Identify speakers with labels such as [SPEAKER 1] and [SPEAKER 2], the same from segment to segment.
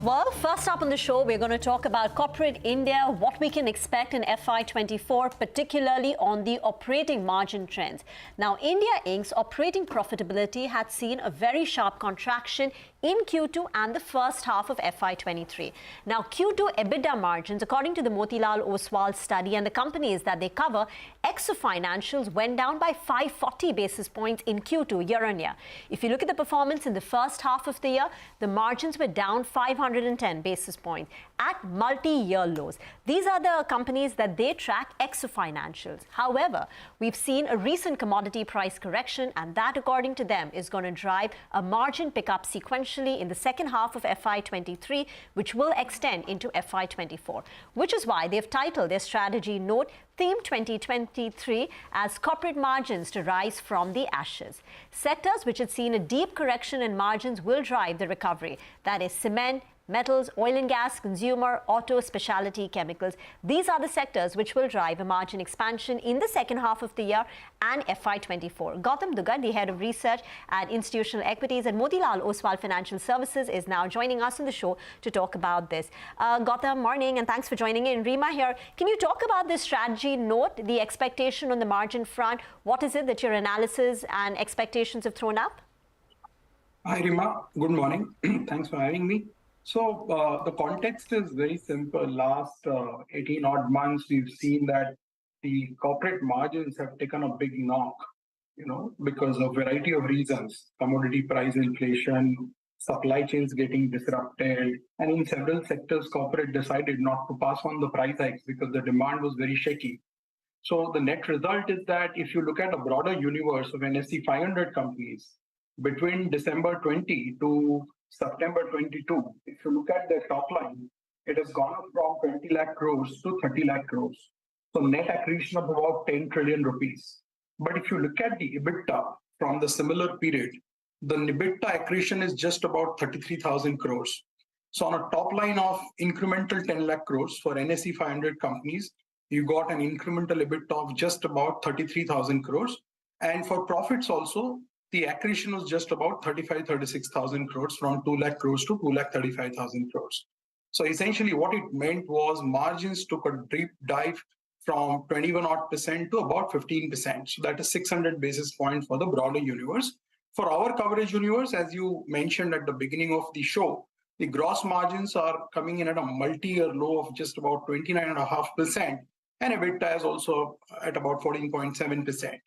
[SPEAKER 1] Well, first up on the show, we're going to talk about corporate India, what we can expect in FY24, particularly on the operating margin trends. Now, India Inc.'s operating profitability had seen a very sharp contraction in Q2 and the first half of FY23. Now, Q2 EBITDA margins, according to the Motilal Oswal study and the companies that they cover, ex of financials went down by 540 basis points in Q2 year on year. If you look at the performance in the first half of the year, the margins were down 510 basis points at multi-year lows. These are the companies that they track ex of financials. However, we've seen a recent commodity price correction, and that, according to them, is going to drive a margin pickup sequentially in the second half of FY23, which will extend into FY24, which is why they've titled their strategy note Theme 2023 as corporate margins to rise from the ashes. Sectors which had seen a deep correction in margins will drive the recovery. That is cement, metals, oil and gas, consumer, auto, specialty, chemicals. These are the sectors which will drive a margin expansion in the second half of the year and FY24. Gautam Dugar, the head of research at Institutional Equities at Motilal Oswal Financial Services, is now joining us on the show to talk about this. Gautam, morning, and thanks for joining in. Rima here. Can you talk about this strategy note, the expectation on the margin front? What is it that your analysis and expectations have thrown up?
[SPEAKER 2] Hi, Rima. Good morning. Thanks for having me. So the context is very simple. Last 18 odd months, we've seen that the corporate margins have taken a big knock, because of a variety of reasons: commodity price inflation, supply chains getting disrupted, and in several sectors, corporate decided not to pass on the price hikes because the demand was very shaky. So the net result is that if you look at a broader universe of NSE 500 companies, between December 20 to September 22, if you look at their top line, it has gone up from 20 lakh crores to 30 lakh crores. So net accretion of about 10 trillion rupees. But if you look at the EBITDA from the similar period, the EBITDA accretion is just about 33,000 crores. So on a top line of incremental 10 lakh crores for NSE 500 companies, you got an incremental EBITDA of just about 33,000 crores. And for profits also, the accretion was just about 36,000 crores from 2 lakh crores to 2,35,000 crores. So essentially what it meant was margins took a deep dive from 21% to about 15%. So that is 600 basis points for the broader universe. For our coverage universe, as you mentioned at the beginning of the show, the gross margins are coming in at a multi-year low of just about 29.5%, and EBITDA is also at about 14.7%.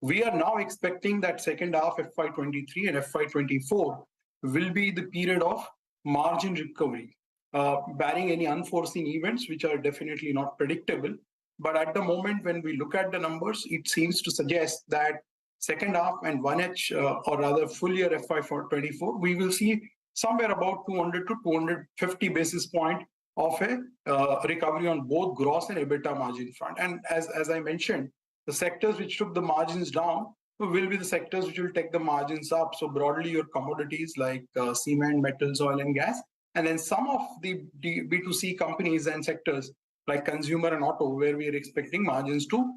[SPEAKER 2] We are now expecting that second half FY23 and FY24 will be the period of margin recovery, barring any unforeseen events, which are definitely not predictable. But at the moment, when we look at the numbers, it seems to suggest that second half and 1H, or rather full year FY24, we will see somewhere about 200 to 250 basis point of a recovery on both gross and EBITDA margin front. And as I mentioned, the sectors which took the margins down will be the sectors which will take the margins up. So broadly, your commodities like cement, metals, oil and gas, and then some of the B2C companies and sectors like consumer and auto, where we are expecting margins to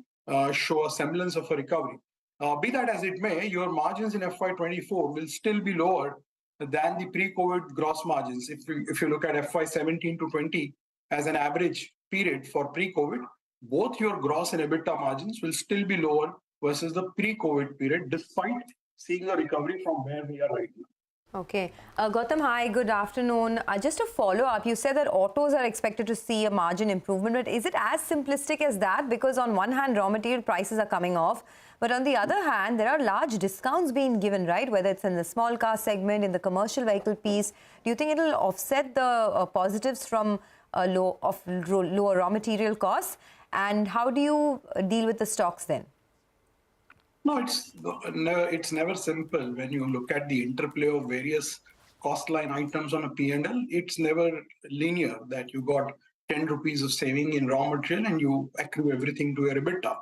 [SPEAKER 2] show a semblance of a recovery. Be that as it may, your margins in FY24 will still be lower than the pre-COVID gross margins. If you look at FY17 to 20 as an average period for pre-COVID, both your gross and EBITDA margins will still be lower versus the pre-COVID period, despite seeing a recovery from where we are right now.
[SPEAKER 3] Okay. Gautam, hi, good afternoon. Just a follow-up, you said that autos are expected to see a margin improvement, but is it as simplistic as that? Because on one hand, raw material prices are coming off, but on the other hand, there are large discounts being given, right? Whether it's in the small car segment, in the commercial vehicle piece. Do you think it'll offset the positives from lower raw material costs? And how do you deal with the stocks then?
[SPEAKER 2] No, it's never simple. When you look at the interplay of various cost line items on a P&L, it's never linear that you got 10 rupees of saving in raw material and you accrue everything to your EBITDA.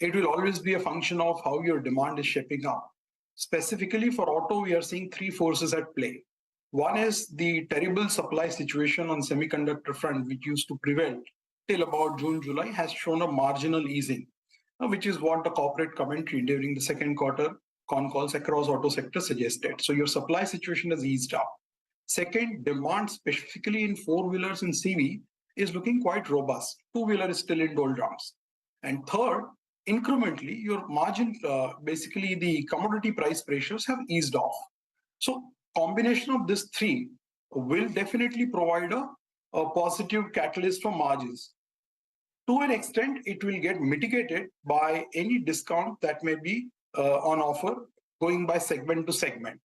[SPEAKER 2] It will always be a function of how your demand is shaping up. Specifically for auto, we are seeing three forces at play. One is the terrible supply situation on semiconductor front, which used to prevail till about June, July, has shown a marginal easing, which is what the corporate commentary during the second quarter con calls across auto sector suggested. So your supply situation has eased up. Second, demand specifically in four-wheelers and CV is looking quite robust. Two-wheeler is still in doldrums. And third, incrementally, your margin, basically the commodity price pressures have eased off. So combination of these three will definitely provide a positive catalyst for margins. To an extent, it will get mitigated by any discount that may be on offer going by segment to segment.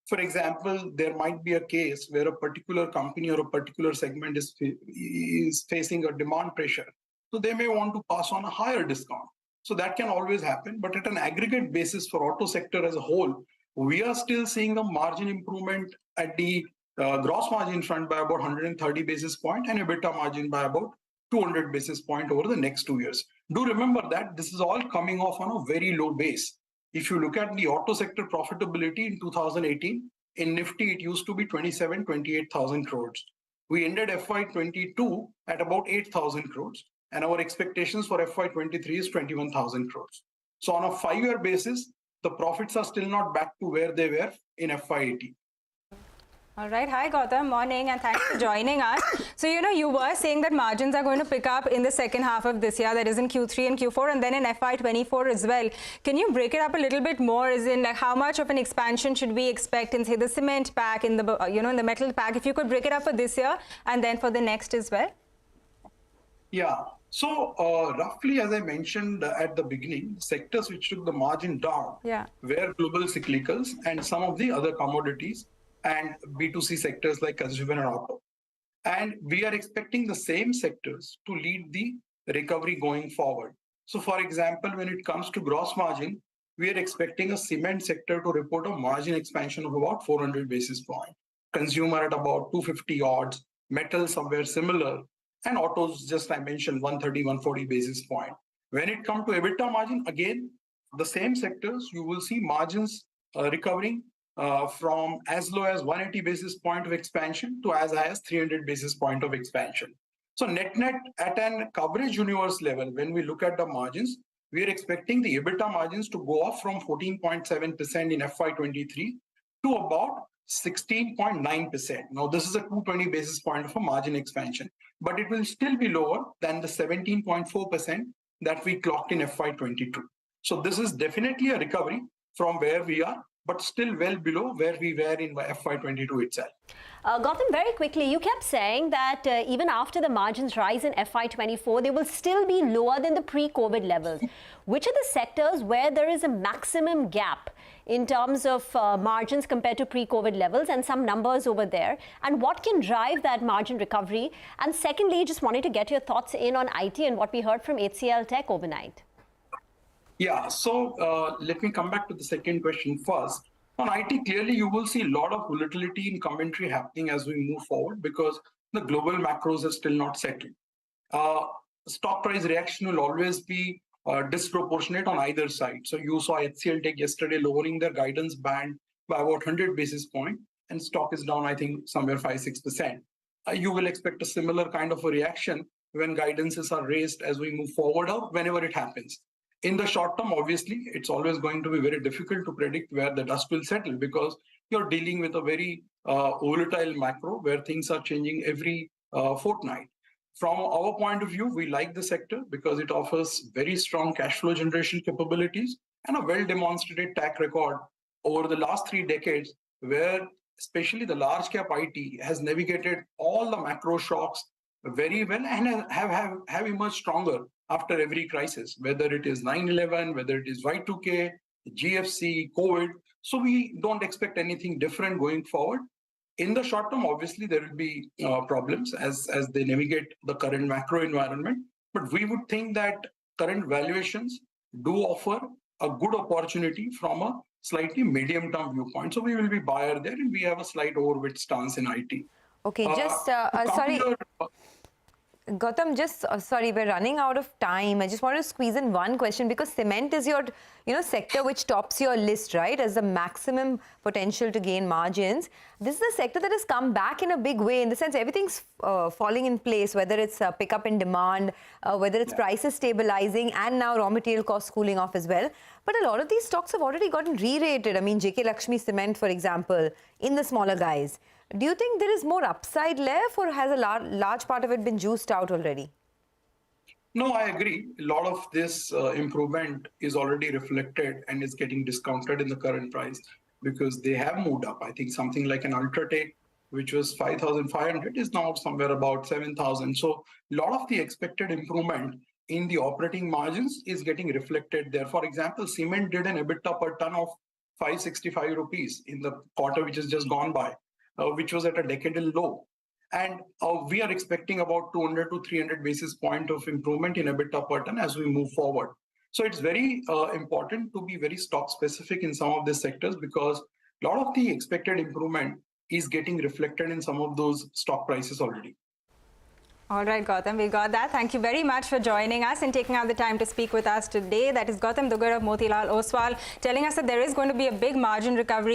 [SPEAKER 2] For example, there might be a case where a particular company or a particular segment is facing a demand pressure. So they may want to pass on a higher discount. So that can always happen. But at an aggregate basis for auto sector as a whole, we are still seeing a margin improvement at the gross margin front by about 130 basis point and EBITDA margin by about 200 basis point over the next 2 years. Do remember that this is all coming off on a very low base. If you look at the auto sector profitability in 2018, in Nifty, it used to be 28,000 crores. We ended FY22 at about 8,000 crores, and our expectations for FY23 is 21,000 crores. So on a 5-year basis, the profits are still not back to where they were in FY18.
[SPEAKER 4] All right. Hi, Gautam. Morning, and thanks for joining us. So, you were saying that margins are going to pick up in the second half of this year, that is in Q3 and Q4, and then in FY24 as well. Can you break it up a little bit more, as in like how much of an expansion should we expect in, say, the cement pack, in the, in the metal pack? If you could break it up for this year and then for the next as well.
[SPEAKER 2] Yeah. So roughly, as I mentioned at the beginning, sectors which took the margin down were global cyclicals and some of the other commodities and B2C sectors like consumer and auto. And we are expecting the same sectors to lead the recovery going forward. So for example, when it comes to gross margin, we are expecting a cement sector to report a margin expansion of about 400 basis points, consumer at about 250 odds, metal somewhere similar, and autos, just I mentioned, 130, 140 basis point. When it comes to EBITDA margin, again, the same sectors, you will see margins recovering from as low as 180 basis point of expansion to as high as 300 basis point of expansion. So net at an coverage universe level, when we look at the margins, we are expecting the EBITDA margins to go up from 14.7% in FY23 to about 16.9%. Now, this is a 220 basis point of a margin expansion, but it will still be lower than the 17.4% that we clocked in FY22. So this is definitely a recovery from where we are, but still well below where we were in FY22 itself.
[SPEAKER 1] Gautam, very quickly, you kept saying that even after the margins rise in FY24, they will still be lower than the pre-COVID levels. Which are the sectors where there is a maximum gap in terms of margins compared to pre-COVID levels, and some numbers over there? And what can drive that margin recovery? And secondly, just wanted to get your thoughts in on IT and what we heard from HCL Tech overnight.
[SPEAKER 2] Yeah, so let me come back to the second question first. On IT, clearly you will see a lot of volatility in commentary happening as we move forward because the global macros are still not settled. Stock price reaction will always be disproportionate on either side. So you saw HCL Tech yesterday lowering their guidance band by about 100 basis points, and stock is down, I think, somewhere 5-6%. You will expect a similar kind of a reaction when guidances are raised as we move forward or whenever it happens. In the short term, obviously, it's always going to be very difficult to predict where the dust will settle because you're dealing with a very volatile macro where things are changing every fortnight. From our point of view, we like the sector because it offers very strong cash flow generation capabilities and a well-demonstrated track record over the last 3 decades where especially the large cap IT has navigated all the macro shocks very well and have emerged stronger after every crisis, whether it is 9/11, whether it is Y2K, GFC, COVID. So we don't expect anything different going forward. In the short term, obviously, there will be problems as they navigate the current macro environment. But we would think that current valuations do offer a good opportunity from a slightly medium-term viewpoint. So we will be buyer there, and we have a slight overweight stance in IT.
[SPEAKER 3] Okay, just sorry. Gautam, just sorry, we're running out of time. I just want to squeeze in one question because cement is your, sector which tops your list, right, as the maximum potential to gain margins. This is a sector that has come back in a big way in the sense everything's falling in place, whether it's a pickup in demand, whether it's prices stabilizing, and now raw material costs cooling off as well. But a lot of these stocks have already gotten re-rated. I mean, JK Lakshmi Cement, for example, in the smaller guys. Do you think there is more upside left, or has a large part of it been juiced out already?
[SPEAKER 2] No, I agree. A lot of this improvement is already reflected and is getting discounted in the current price because they have moved up. I think something like an Ultratech, which was 5,500, is now somewhere about 7,000. So a lot of the expected improvement in the operating margins is getting reflected there. For example, cement did an EBITDA per ton of 565 rupees in the quarter which has just gone by, which was at a decadal low. And we are expecting about 200 to 300 basis point of improvement in EBITDA per ton as we move forward. So it's very important to be very stock specific in some of these sectors because a lot of the expected improvement is getting reflected in some of those stock prices already.
[SPEAKER 4] All right, Gautam, we got that. Thank you very much for joining us and taking out the time to speak with us today. That is Gautam Dugar of Motilal Oswal telling us that there is going to be a big margin recovery